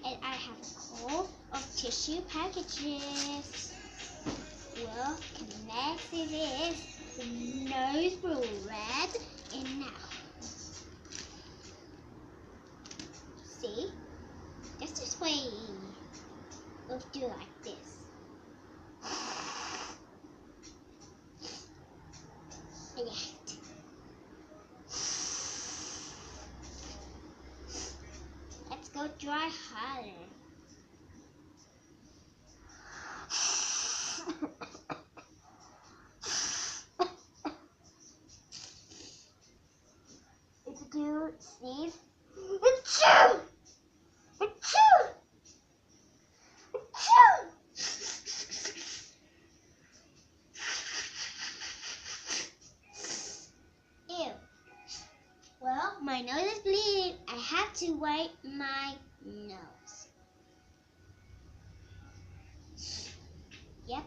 and I have a couple of tissue packages. Well, next it is the nose will red and now. See? That's this way. We'll do like this. And yeah. Let's go dry harder. If you do sneeze, achoo! Achoo! Achoo! Ew. Well, my nose is bleeding. I have to wipe my nose. Yep.